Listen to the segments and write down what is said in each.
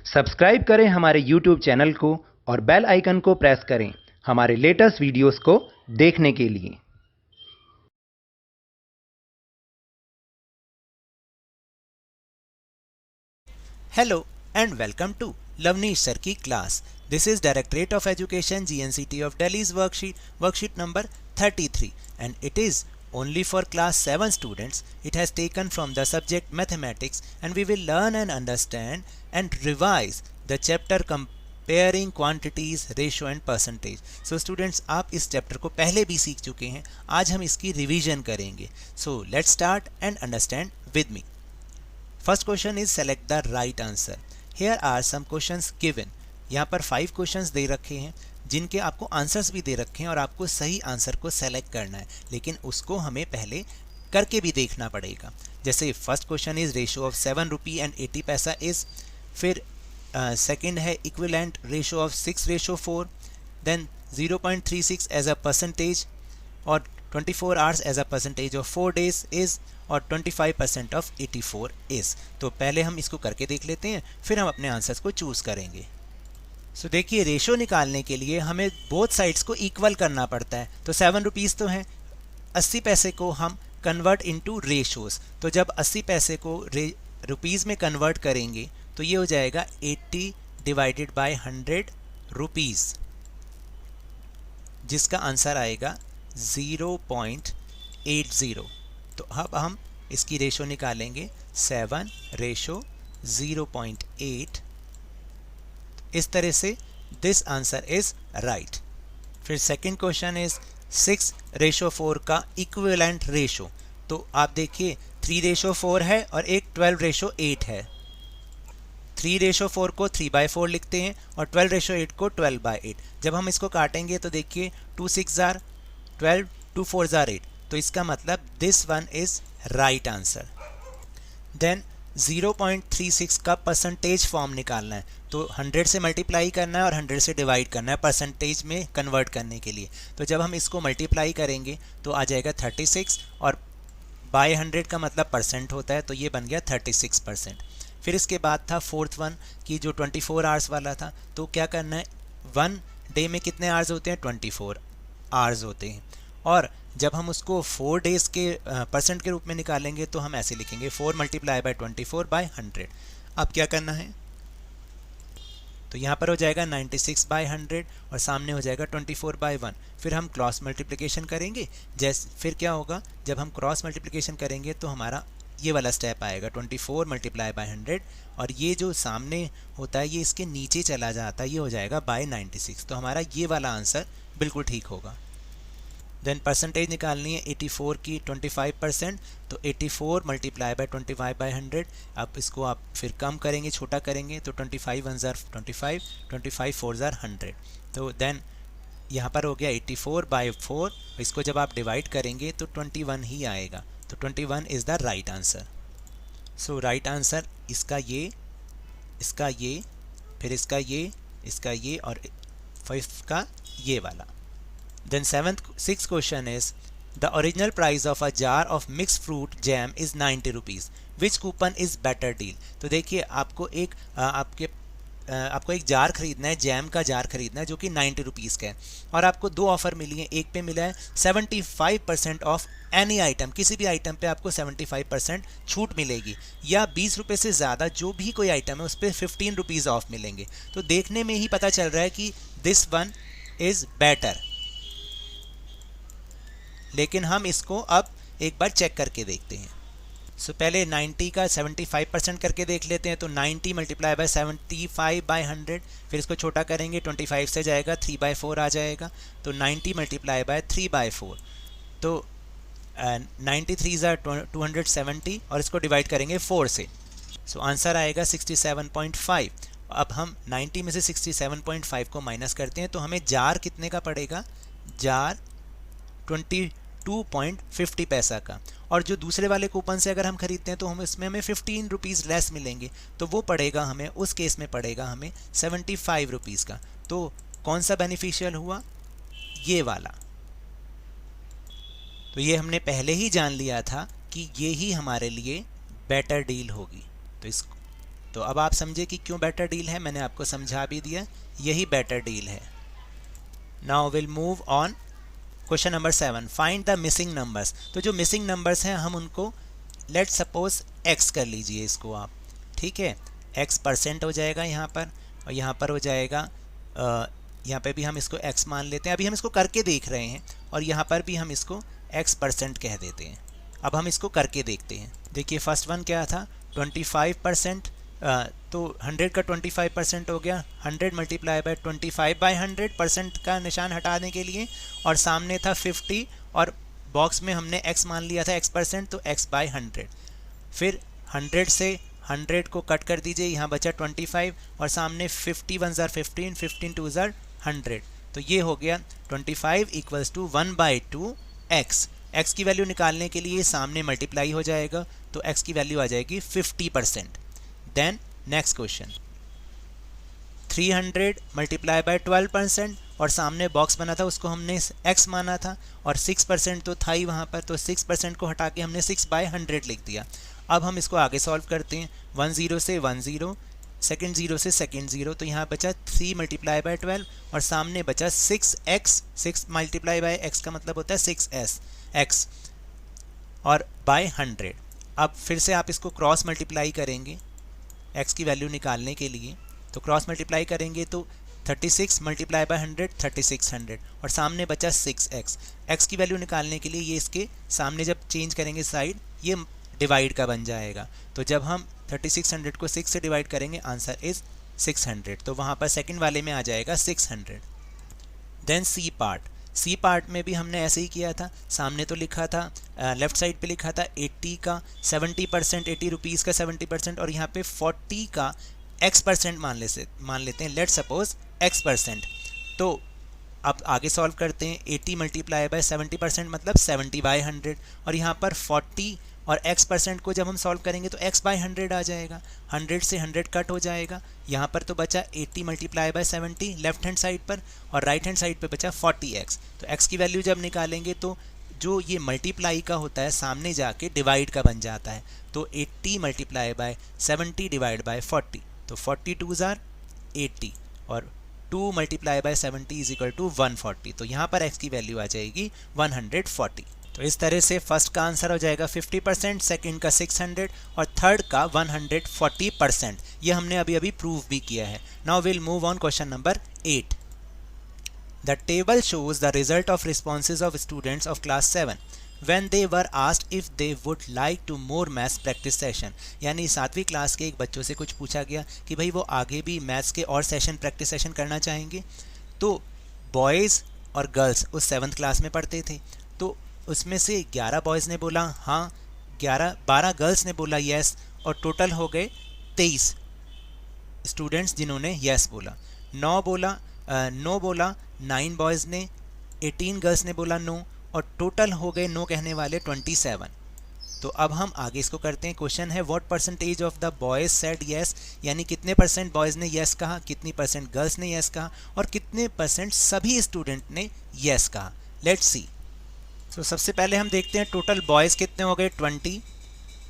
Subscribe करें हमारे YouTube channel को और बेल आइकन को प्रेस करें हमारे लेटेस्ट वीडियोस को देखने के लिए। Hello and welcome to Lavneesh Sir की class. This is Directorate of Education GNCT of Delhi's worksheet number 33 and it is only for class 7 students. It has taken from the subject mathematics and we will learn and understand and revise the chapter comparing quantities, ratio and percentage. So students, आप इस chapter को पहले भी सीख चुके हैं, आज हम इसकी revision करेंगे. So let's start and understand with me. First question is select the right answer. Here are some questions given. यहाँ पर 5 questions दे रखे हैं जिनके आपको आंसर्स भी दे रखे हैं और आपको सही आंसर को सेलेक्ट करना है, लेकिन उसको हमें पहले करके भी देखना पड़ेगा. जैसे first question is ratio of 7 rupee and 80 paisa is, फिर सेकंड है equivalent ratio of 6:4, then 0.36 as a percentage और 24 hours as a percentage of 4 days is और 25% ऑफ 84 इज. तो पहले हम इसको करके देख लेते हैं, फिर हम अपने आंसर्स को चूज करेंगे. सो देखिए, रेशो निकालने के लिए हमें बोथ साइड्स को इक्वल करना पड़ता है. तो 7 रुपीज़ तो हैं, 80 पैसे को हम कन्वर्ट इनटू रेशोज़. तो जब 80 पैसे को रुपीज़ में कन्वर्ट करेंगे तो ये हो जाएगा 80 डिवाइडेड बाय 100 रुपीज़, जिसका आंसर आएगा 0.80. तो अब हम इसकी रेशो निकालेंगे 7:0.8. इस तरह से दिस आंसर इज राइट. फिर सेकंड क्वेश्चन इज 6:4 का इक्विवेलेंट रेशो. तो आप देखिए 3:4 है और एक 12:8 है. 3:4 को 3/4 लिखते हैं और 12:8 को 12/8. जब हम इसको काटेंगे तो देखिए 2 6 आर 12, 2 4 आर 8. तो इसका मतलब this one is right answer. Then 0.36 का परसेंटेज फॉर्म निकालना है. तो 100 से मल्टीप्लाई करना है और 100 से डिवाइड करना है परसेंटेज में कन्वर्ट करने के लिए. तो जब हम इसको मल्टीप्लाई करेंगे तो आ जाएगा 36 और बाय 100 का मतलब परसेंट होता है, तो ये बन गया 36%. फिर इसके बाद था फोर्थ वन कि जो 24 आवर्स वाला था. तो क्या करना है, 1 डे में कितने आवर्स होते हैं, 24 आवर्स होते हैं. और जब हम उसको 4 डेज़ के परसेंट के रूप में निकालेंगे तो हम ऐसे लिखेंगे 4 मल्टीप्लाई बाय 24/100. अब क्या करना है, तो यहाँ पर हो जाएगा 96/100 और सामने हो जाएगा 24/1. फिर हम क्रॉस मल्टीप्लिकेशन करेंगे. फिर क्या होगा, जब हम क्रॉस मल्टीप्लिकेशन करेंगे तो हमारा ये वाला स्टेप आएगा 24 मल्टीप्लाई बाय 100 और ये जो सामने होता है ये इसके नीचे चला जाता है, ये हो जाएगा बाय 96. तो हमारा ये वाला आंसर बिल्कुल ठीक होगा. देन परसेंटेज निकालनी है 84 की 25%. तो 84 मल्टीप्लाई बाय 25/100. अब इसको आप फिर कम करेंगे, छोटा करेंगे तो 25 1 ज़ार 25, 25 4 ज़ार 100. तो देन यहाँ पर हो गया 84/4. इसको जब आप डिवाइड करेंगे तो 21 ही आएगा. तो 21 is the right answer. So right answer इसका ये, इसका ये, फिर इसका ये, इसका ये और 5th का ये वाला. Then sixth question is the original price of a jar of mixed fruit jam is 90 rupees. Which coupon is better deal? तो देखिए आपको एक जार खरीदना है, जैम का जार खरीदना है जो कि 90 रुपीज़ का है और आपको 2 ऑफ़र मिली हैं. एक पे मिला है 75% ऑफ एनी आइटम, किसी भी आइटम पे आपको 75% छूट मिलेगी, या 20 रुपये से ज़्यादा जो भी कोई आइटम है उस पर 15 रुपीज़ ऑफ मिलेंगे. तो देखने में ही पता चल रहा है कि दिस वन इज़ बेटर, लेकिन हम इसको अब एक बार चेक करके देखते हैं. सो पहले 90 का 75% करके देख लेते हैं. तो 90 मल्टीप्लाई बाय 75/100. फिर इसको छोटा करेंगे, 25 से जाएगा 3/4 आ जाएगा. तो 90 मल्टीप्लाई बाय 3/4. तो 93 ज़ार 270 और इसको डिवाइड करेंगे 4 से. सो आंसर आएगा 67.5. अब हम 90 में से 67.5 को माइनस करते हैं तो हमें जार कितने का पड़ेगा, जार 22.50 पैसा का. और जो दूसरे वाले कूपन से अगर हम खरीदते हैं तो हम इसमें हमें 15 रुपीज़ लेस मिलेंगे. तो वो पड़ेगा हमें, उस केस में पड़ेगा हमें 75 रुपीज़ का. तो कौन सा बेनिफिशियल हुआ, ये वाला. तो ये हमने पहले ही जान लिया था कि ये ही हमारे लिए बेटर डील होगी. तो तो अब आप समझे कि क्यों बेटर डील है, मैंने आपको समझा भी दिया, यही बेटर डील है। Now will move on question number 7, find the missing numbers. तो जो मिसिंग नंबर्स हैं हम उनको लेट सपोज x कर लीजिए इसको आप, ठीक है, x परसेंट हो जाएगा यहाँ पर, और यहाँ पर हो जाएगा यहाँ पे भी हम इसको x मान लेते हैं। अभी हम इसको करके देख रहे हैं, और यहाँ पर भी हम इसको x परसेंट कह देते हैं। अब हम इसको करके देखते हैं। देखिए फर्स्ट वन क्या था, 25%, तो 100 का 25% हो गया, 100 मल्टीप्लाई बाय 25/100 परसेंट का निशान हटाने के लिए, और सामने था 50 और बॉक्स में हमने x मान लिया था x परसेंट, तो x/100। फिर 100 से 100 को कट कर दीजिए, यहाँ बचा 25 और सामने 50 1 ज़ार 15, 15 2 ज़ार 100, तो ये हो गया 25 इक्वल्स टू 1/2 x। x की वैल्यू निकालने के लिए सामने मल्टीप्लाई हो जाएगा, तो x की वैल्यू आ जाएगी 50%। Then next question, 300 multiply by 12%, और सामने बॉक्स बना था उसको हमने x माना था, और 6% तो था ही वहाँ पर, तो 6% को हटा के हमने 6/100 लिख दिया। अब हम इसको आगे सॉल्व करते हैं, 1 0 से 1 0, सेकेंड 0 से सेकेंड 0, तो यहाँ बचा 3 मल्टीप्लाई बाय 12, और सामने बचा 6x, 6 मल्टीप्लाई बाय x का मतलब होता है 6x और बाय 100। अब फिर से आप इसको क्रॉस मल्टीप्लाई करेंगे x की वैल्यू निकालने के लिए, तो क्रॉस मल्टीप्लाई करेंगे तो 36 मल्टीप्लाई बाय 100 3600, और सामने बचा 6x। x की वैल्यू निकालने के लिए ये इसके सामने जब चेंज करेंगे साइड, ये डिवाइड का बन जाएगा, तो जब हम 3600 को 6 से डिवाइड करेंगे आंसर इज़ 600, तो वहाँ पर सेकंड वाले में आ जाएगा 600। देन सी पार्ट में भी हमने ऐसे ही किया था, सामने तो लिखा था लेफ्ट साइड पे लिखा था 80 का 70%, 80 रुपीज़ का 70%, और यहाँ पे 40 का x परसेंट मान लेते हैं, लेट सपोज x परसेंट। तो अब आगे सॉल्व करते हैं, 80 मल्टीप्लाई बाय 70% मतलब 70/100, और यहाँ पर 40 और x परसेंट को जब हम सॉल्व करेंगे तो x/100 आ जाएगा, 100 से 100 कट हो जाएगा, यहाँ पर तो बचा 80 multiply by 70 left hand side पर, और राइट हैंड साइड पे बचा 40x। तो x की वैल्यू जब निकालेंगे तो जो ये मल्टीप्लाई का होता है सामने जाके डिवाइड का बन जाता है, तो 80 मल्टीप्लाई बाय 70 डिवाइड बाय 40, तो 40 2 ज़ार 80, और 2 multiply by 70 is equal to 140, तो यहाँ पर x की वैल्यू आ जाएगी 140। तो इस तरह से फर्स्ट का आंसर हो जाएगा 50%, सेकंड का 600 और थर्ड का 140%। ये हमने अभी अभी प्रूव भी किया है। Now will move on question number 8। The table shows the result of responses of students of class 7 when they were asked if they would like to more maths practice session। यानी 7वीं class के एक बच्चों से कुछ पूछा गया कि भाई वो आगे भी मैथ्स के और सेशन प्रैक्टिस सेशन करना चाहेंगे। तो बॉयज़ और गर्ल्स उस 7th क्लास में पढ़ते थे, तो उसमें से 11 बॉयज़ ने बोला हाँ, 12 गर्ल्स ने बोला यस, और टोटल हो गए 23 स्टूडेंट्स जिन्होंने यस बोला। 9 बोला 9 बॉयज़ ने, 18 गर्ल्स ने बोला नो, और टोटल हो गए नो कहने वाले 27। तो अब हम आगे इसको करते हैं। क्वेश्चन है what percentage of the boys said yes, यानी कितने परसेंट बॉयज़ ने यस कहा, कितनी परसेंट गर्ल्स ने यस कहा, और कितने परसेंट सभी स्टूडेंट ने यस कहा। Let's see. तो सबसे पहले हम देखते हैं टोटल बॉयज़ कितने हो गए 20,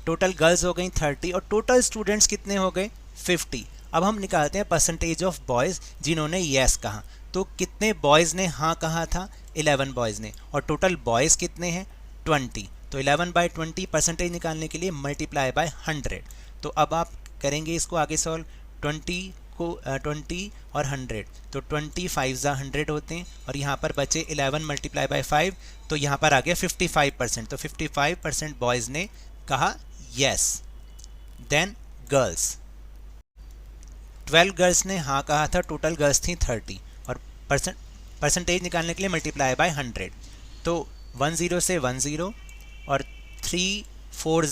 टोटल गर्ल्स हो गई 30, और टोटल स्टूडेंट्स कितने हो गए 50। अब हम निकालते हैं परसेंटेज ऑफ बॉयज़ जिन्होंने यस कहा। तो कितने बॉयज़ ने हाँ कहा था, 11 बॉयज़ ने, और टोटल बॉयज़ कितने हैं 20। तो 11/20 परसेंटेज निकालने के लिए मल्टीप्लाई बाय 100। तो अब आप करेंगे इसको आगे सॉल्व, 20 और 100, तो 25 ज़ा 100 होते हैं, और यहाँ पर बचे 11 मल्टीप्लाई बाय 5, तो यहाँ पर आ गया 55%। तो 55% बॉयज़ ने कहा यस। देन गर्ल्स, 12 गर्ल्स ने हाँ कहा था, टोटल गर्ल्स थी 30, और परसेंटेज निकालने के लिए मल्टीप्लाई बाय 100। तो 10 से 10, और 3 4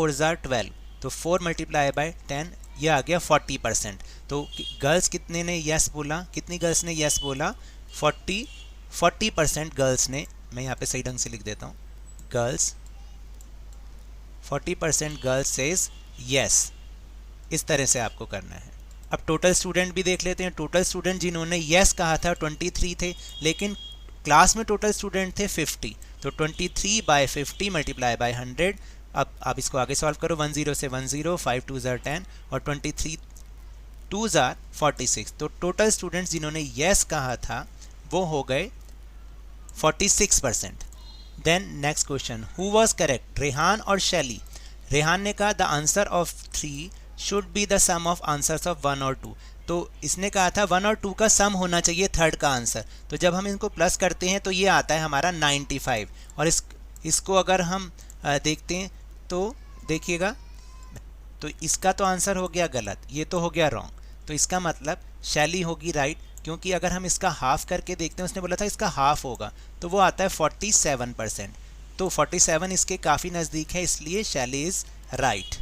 ज़ार 12, तो 4 मल्टीप्लाई बाय 10, ये आ गया 40%। तो गर्ल्स कितने ने यस बोला, कितनी गर्ल्स ने यस बोला 40% गर्ल्स ने, मैं यहाँ पे सही ढंग से लिख देता हूँ, गर्ल्स 40% गर्ल्स सेज यस। इस तरह से आपको करना है। अब टोटल स्टूडेंट भी देख लेते हैं। टोटल स्टूडेंट जिन्होंने यस कहा था 23 थे, लेकिन क्लास में टोटल स्टूडेंट थे 50, तो 23/50 मल्टीप्लाई बाय 100, अब आप इसको आगे सॉल्व करो, 1 0 से 1 0, 5 2 ज़ार 10 और 23 2 ज़ार 46। तो टोटल स्टूडेंट्स जिन्होंने येस कहा था वो हो गए 46%। Then next question, who was correct, Rehan और शैली? रेहान ने कहा the answer of 3 should be the sum of answers of 1 और 2। तो इसने कहा था 1 और 2 का सम होना चाहिए थर्ड का आंसर। तो जब हम इनको प्लस करते हैं तो ये आता है हमारा 95। और इसको अगर हम देखते हैं तो देखिएगा, तो इसका तो आंसर हो गया गलत, ये तो हो गया रॉन्ग। तो इसका मतलब शैली होगी राइट, क्योंकि अगर हम इसका हाफ करके देखते हैं, उसने बोला था इसका हाफ होगा, तो वो आता है 47%। तो 47 इसके काफ़ी नज़दीक है, इसलिए शैली is right.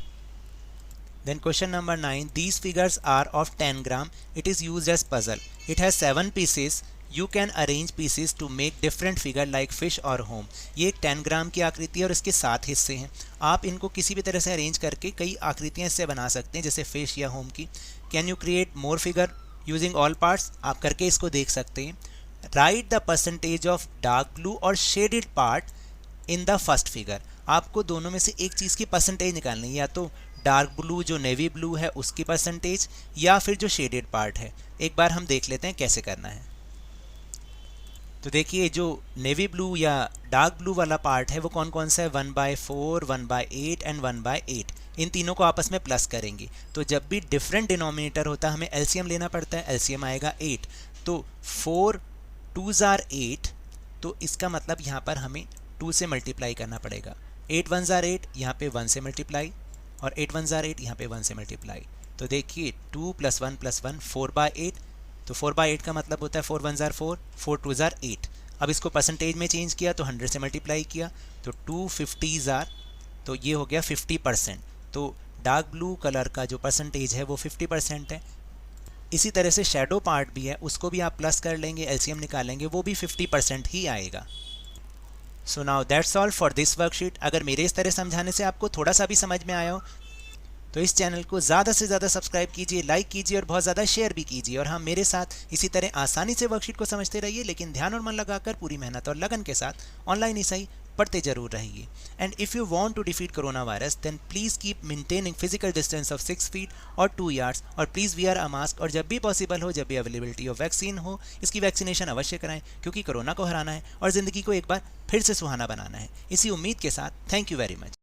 Then question number 9, these figures are of 10 gram. It is used as puzzle. It has 7 pieces. You can arrange pieces to make different figure like fish or home. ये एक 10 ग्राम की आकृति है और इसके 7 हिस्से हैं। आप इनको किसी भी तरह से अरेंज करके कई आकृतियाँ इससे बना सकते हैं, जैसे फिश या होम की। Can you create more figure using all parts? आप करके इसको देख सकते हैं। Write the percentage of dark blue और shaded part in the first figure. आपको दोनों में से एक चीज़ की परसेंटेज निकालनी है, या तो डार्क ब्लू जो नेवी ब्लू है उसकी परसेंटेज, या फिर जो शेडेड पार्ट है। एक बार हम देख लेते हैं कैसे करना है। तो देखिए, जो नेवी ब्लू या डार्क ब्लू वाला पार्ट है वो कौन कौन सा है, 1/4, 1/8 एंड 1/8। इन तीनों को आपस में प्लस करेंगे। तो जब भी डिफरेंट डिनोमिनेटर होता है हमें एलसीएम लेना पड़ता है। एलसीएम आएगा 8। तो 4 2 ज़ार 8, तो इसका मतलब यहाँ पर हमें 2 से मल्टीप्लाई करना पड़ेगा। 8 1 ज़ार 8, यहाँ पे 1 से मल्टीप्लाई, और 8 1 ज़ार 8, यहाँ पे 1 से मल्टीप्लाई। तो देखिए 2 + 1 + 1 4/8। तो 4/8 का मतलब होता है 4 1 ज़ार 4, 4 2 ज़ार 8। अब इसको परसेंटेज में चेंज किया तो 100 से मल्टीप्लाई किया, तो 250 ज़ार, तो ये हो गया 50%। तो डार्क ब्लू कलर का जो परसेंटेज है वो 50% है। इसी तरह से शेडो पार्ट भी है, उसको भी आप प्लस कर लेंगे, एलसीएम निकालेंगे, वो भी 50% ही आएगा। So now that's all for this worksheet. अगर मेरे इस तरह समझाने से आपको थोड़ा सा भी समझ में आया हो तो इस चैनल को ज़्यादा से ज़्यादा सब्सक्राइब कीजिए, लाइक कीजिए और बहुत ज़्यादा शेयर भी कीजिए। और हाँ, मेरे साथ इसी तरह आसानी से वर्कशीट को समझते रहिए, लेकिन ध्यान और मन लगाकर पूरी मेहनत और लगन के साथ ऑनलाइन ही सही पढ़ते जरूर रहिए। And if you want to defeat corona virus then please keep maintaining physical distance of 6 feet और 2 यार्ड्स, और प्लीज़ वियर अ मास्क। और जब भी पॉसिबल हो, जब भी अवेलेबिलिटी ऑफ वैक्सीन हो, इसकी वैक्सीनेशन अवश्य कराएं, क्योंकि कोरोना को हराना है और ज़िंदगी को एक बार फिर से सुहाना बनाना है। इसी उम्मीद के साथ थैंक यू वेरी मच।